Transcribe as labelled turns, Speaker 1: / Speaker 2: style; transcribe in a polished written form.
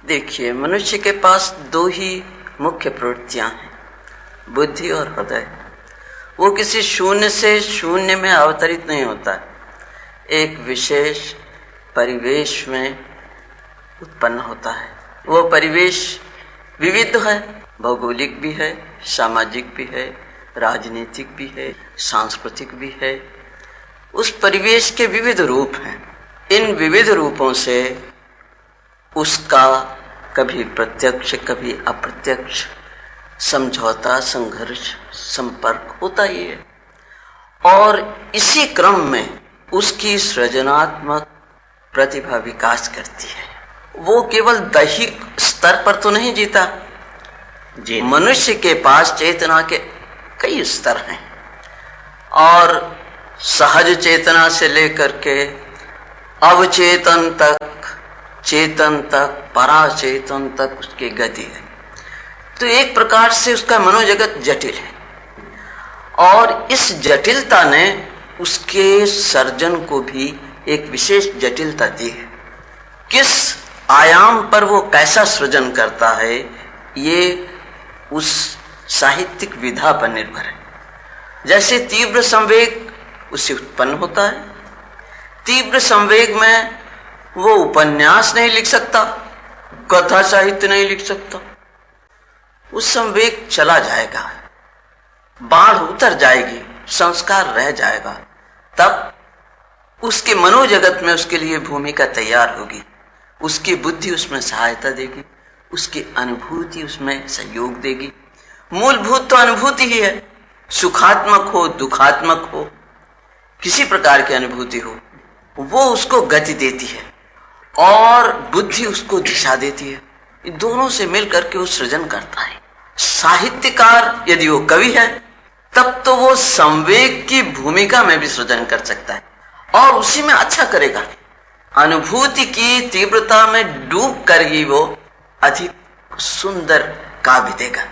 Speaker 1: देखिए, मनुष्य के पास दो ही मुख्य प्रवृत्तियां हैं, बुद्धि और हृदय। वो किसी शून्य से शून्य में अवतरित नहीं होता, एक विशेष परिवेश में उत्पन्न होता है। वो परिवेश विविध है, भौगोलिक भी है, सामाजिक भी है, राजनीतिक भी है, सांस्कृतिक भी है। उस परिवेश के विविध रूप हैं। इन विविध रूपों से उसका कभी प्रत्यक्ष कभी अप्रत्यक्ष समझौता, संघर्ष, संपर्क होता ही है। और इसी क्रम में उसकी सृजनात्मक प्रतिभा विकास करती है। वो केवल दैहिक स्तर पर तो नहीं जीता जी। मनुष्य के पास चेतना के कई स्तर हैं और सहज चेतना से लेकर के अवचेतन तक, चेतन तक, पराचेतन तक उसकी गति है। तो एक प्रकार से उसका मनोजगत जटिल है और इस जटिलता ने उसके सर्जन को भी एक विशेष जटिलता दी है। किस आयाम पर वो कैसा सृजन करता है, ये उस साहित्यिक विधा पर निर्भर है। जैसे तीव्र संवेग उससे उत्पन्न होता है। तीव्र संवेग में वो उपन्यास नहीं लिख सकता, कथा साहित्य नहीं लिख सकता। उस संवेग चला जाएगा, बाढ़ उतर जाएगी, संस्कार रह जाएगा। तब उसके मनोजगत में उसके लिए भूमिका तैयार होगी, उसकी बुद्धि उसमें सहायता देगी, उसकी अनुभूति उसमें सहयोग देगी। मूलभूत तो अनुभूति ही है, सुखात्मक हो दुखात्मक हो, किसी प्रकार की अनुभूति हो, वो उसको गति देती है और बुद्धि उसको दिशा देती है। इन दोनों से मिलकर के वो सृजन करता है। साहित्यकार यदि वो कवि है तब तो वो संवेग की भूमिका में भी सृजन कर सकता है और उसी में अच्छा करेगा। अनुभूति की तीव्रता में डूब कर ही वो अधिक सुंदर काव्य देगा।